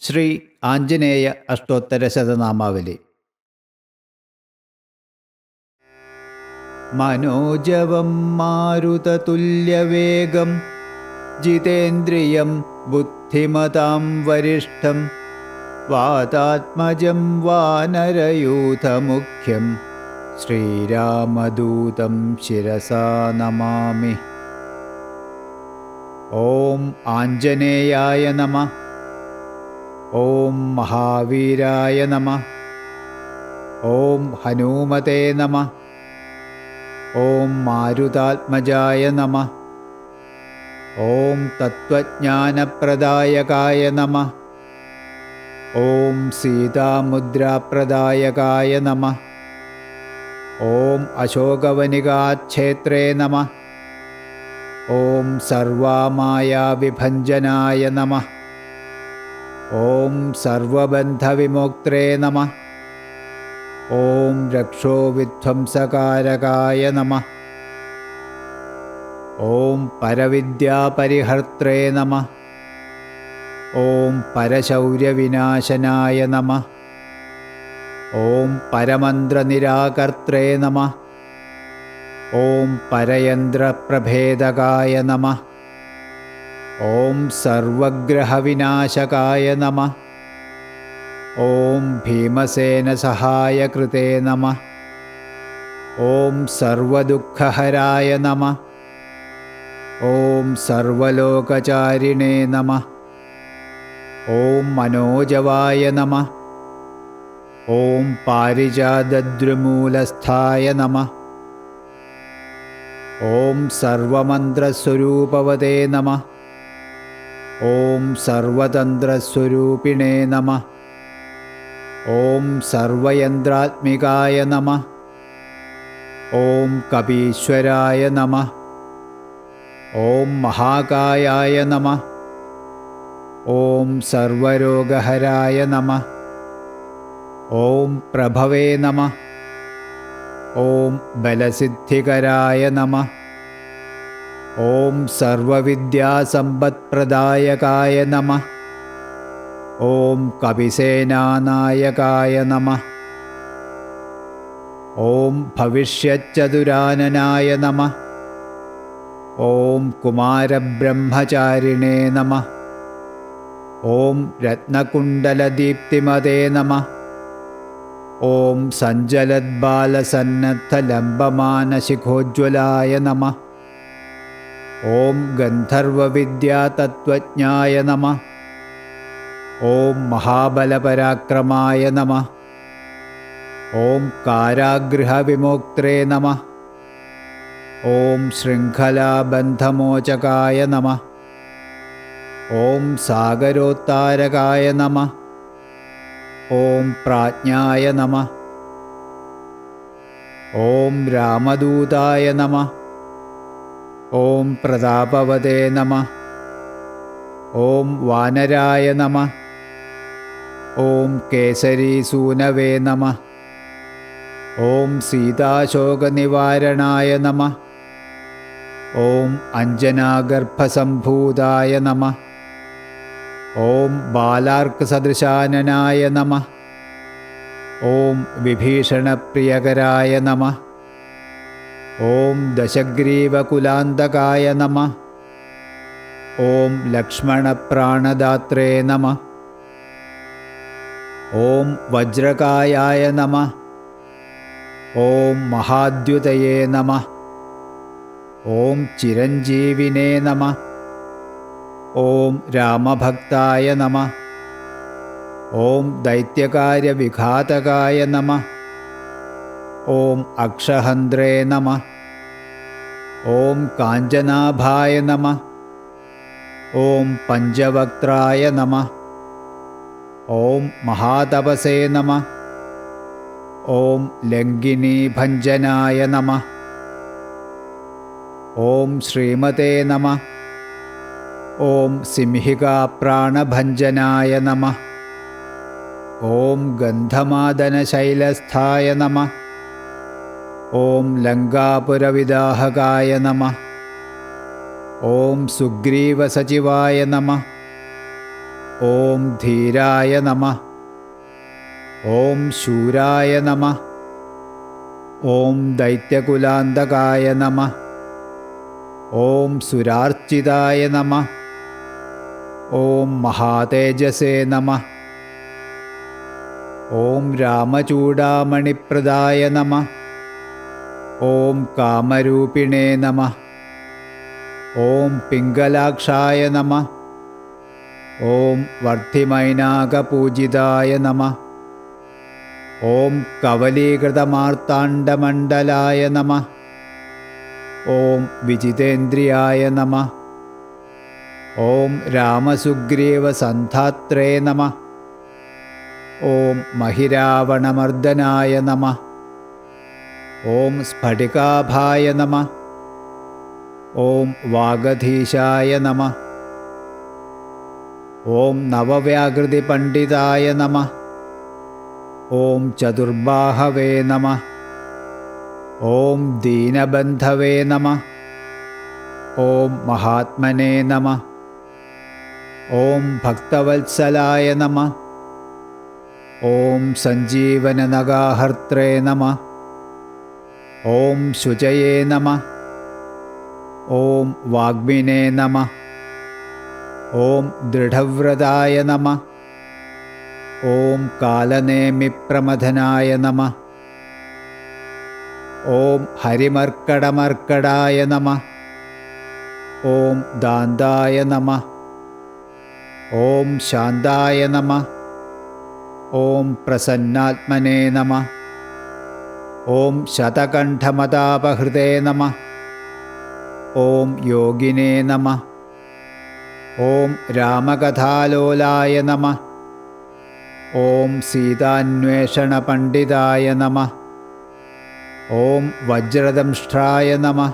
ശ്രീ ആഞ്ജനേയ അഷ്ടോത്തരശതനാമാവലി. മനോജവം മാരുതതുല്യവേഗം ജിതേന്ദ്രിയം ബുദ്ധിമതാം വരിഷ്ഠം വാതാത്മജം വാനരയൂഥമുഖ്യം ശ്രീരാമദൂതം ശിരസാ നമാമി. ഓം ആഞ്ജനേയായ നമഃ. ഓം മഹാവീരായ നമഃ. ഓം ഹനുമതേ നമഃ. ഓം മാരുതാത്മജായ നമഃ. ഓം തത്വജ്ഞാനപ്രദായകായ നമഃ. ഓം സീതാമുദ്രാപ്രദായകായ നമഃ. ഓം അശോകവനികാക്ഷേത്രേ നമഃ. ഓം സർവമായാവിഭഞ്ജനായ നമഃ. ഓം സർവബന്ധവിമോക്ത്രേ നമഃ. ഓം രക്ഷോവിധ്വംസകാരകായ നമഃ. ഓം പരവിദ്യാപരിഹർത്രേ നമഃ. ഓം പരശൗര്യവിനാശനായ നമഃ. ഓം പരമന്ത്രനിരാകർത്രേ നമഃ. ഓം പരയന്ത്രപ്രഭേദകായ നമഃ. ഓം സർവഗ്രഹവിനാശകായ നമഃ. ഓം ഭീമസേനസഹായകൃതേ നമഃ. ഓം സർവദുഃഖഹരായ നമഃ. ഓം സർവലോകചാരിണേ നമഃ. ഓം മനോജവായ നമഃ. ഓം പാരിജാതദ്രുമൂലസ്ഥായ നമഃ. ഓം സർവമന്ത്രസ്വരൂപവതേ നമഃ. ഓം സർവതന്ത്രസ്വരൂപിണേ നമഃ. ഓം സർവയന്ത്രാത്മികായ നമഃ. ഓം കപീശ്വരായ നമഃ. ഓം മഹാകായായ നമഃ. ഓം സർവരോഗഹരായ നമഃ. ഓം പ്രഭവേ നമഃ. ഓം ബലസിദ്ധികരായ നമഃ. ഓം സർവവിദ്യാസമ്പത്പ്രദായകായ നമഃ. ഓം കപിസേനാനായകായ നമഃ. ഓം ഭവിഷ്യച്ചതുരാനനായ നമഃ. ഓം കുമാരബ്രഹ്മചാരിണേ നമഃ. ഓം രത്നകുണ്ടലദീപ്തിമതേ നമഃ. ഓം സഞ്ജലദ്ബാലസന്നദ്ധലംബമാനശിഖോജ്വലായ നമഃ. ഓം ഗന്ധർവവിദ്യാതത്വജ്ഞായ നമഃ. ഓം മഹാബലപരാക്രമായ നമഃ. ഓം കാരാഗൃഹവിമോക്ത്രേ നമഃ. ഓം ശൃംഖലാബന്ധമോചകായ നമഃ. ഓം സാഗരോത്താരകായ നമഃ. ഓം പ്രാജ്ഞായ നമഃ. ഓം രാമദൂതായ നമഃ. ഓം പ്രതാപവതേ നമഃ. ഓം വാനരായ നമഃ. ഓം കേസരീസൂനവേ നമഃ. ഓം സീതാശോകനിവാരണായ നമഃ. ഓം അഞ്ജനാഗർഭസംഭൂതായ നമഃ. ഓം ബാലാർക്കസദൃശാനനായ നമഃ. ഓം വിഭീഷണപ്രിയകരായ നമഃ. ഓം ദശഗ്രീവകുലാന്തകായ നമഃ. ഓം ലക്ഷ്മണപ്രാണദാത്രേ നമഃ. ഓം വജ്രകായായ നമഃ. ഓം മഹാദ്യുതയേ നമഃ. ഓം ചിരഞ്ജീവിനേ നമഃ. ഓം രാമഭക്തായ നമഃ. ഓം ദൈത്യകാര്യവിഘാതകായ നമഃ. ഓം അക്ഷഹന്ത്രേ നമഃ. ഓം കാഞ്ചനാഭായ നമഃ. ഓം പഞ്ചവക്ത്രായ നമഃ. ഓം മഹാതപസേ നമഃ. ഓം ലംഘിനീഭഞ്ജനായ നമഃ. ഓം ശ്രീമതേ നമഃ. ഓം സിംഹികാപ്രാണഭഞ്ജനായ നമഃ. ഓം ഗന്ധമാദനശൈലസ്ഥായ നമഃ. ഓം ലങ്കാപുരവിദാഹകായ നമഃ. ഓം സുഗ്രീവസചിവായ നമഃ. ॐ धीराय नमः। ॐ शूराय नमः। ॐ दैत्यकुलान्तकाय नमः। ॐ सुरार्चिताय नमः। ॐ महातेजसे नमः। ॐ रामचूडामणिप्रदाय नमः। ॐ कामरूपिणे नमः। ॐ पिङ्गलाक्षाय नमः। ॐ वर्धिमैनाकपूजिताय नमः। ॐ कवलीकृतमार्ताण्डमण्डलाय नमः। ॐ विजितेन्द्रियाय नमः। ॐ रामसुग्रीवसन्धात्रे नमः। ॐ महिरावणमर्दनाय नमः। ॐ स्फटिकाभाय नमः। ॐ वागधीशाय नमः। ॐ नवव्याकृतिपण्डिताय नमः। ॐ चतुर्बाहवे नमः। ॐ दीनबन्धवे नमः। ॐ महात्मने नमः। ॐ भक्तवत्सलाय नमः। ॐ सञ्जीवननगाहर्त्रे नमः। ॐ शुचये नमः। ॐ वाग्मिने नमः। ॐ दृढव्रताय नमः। ॐ कालनेमिप्रमथनाय नमः। ॐ हरिमर्कडमर्कडाय नमः। ॐ दान्ताय नमः। ॐ शान्ताय नमः। ॐ प्रसन्नात्मने नमः। ॐ शतकण्ठमदापहृते नमः। ॐ योगिने नमः। ॐ रामकथालोलाय नमः। ॐ सीतान्वेषणपण्डिताय नमः। ॐ वज्रदंष्ट्राय नमः।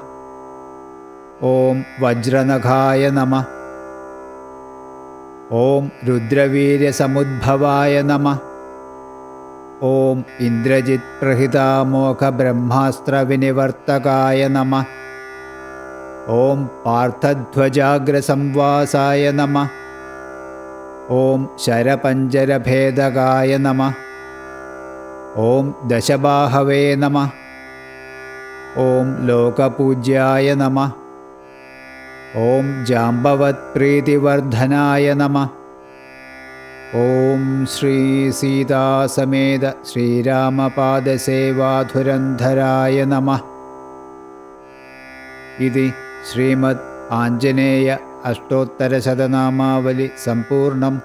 ॐ वज्रनखाय नमः। ॐ रुद्रवीर्यसमुद्भवाय नमः। ॐ इन्द्रजित्प्रहितामोघब्रह्मास्त्रविनिवर्तकाय नमः। ॐ पार्थध्वजाग्रसंवासाय नमः। ॐ शरपञ्जरभेदकाय नमः। ॐ दशबाहवे नमः। ॐ लोकपूज्याय नमः। ॐ जाम्बवत्प्रीतिवर्धनाय नमः। ॐ श्री सीतासमेत श्रीरामपादसेवाधुरन्धराय नमः। इति श्रीमद् आञ्जनेय अष्टोत्तरशतनामावली सम्पूर्णम्।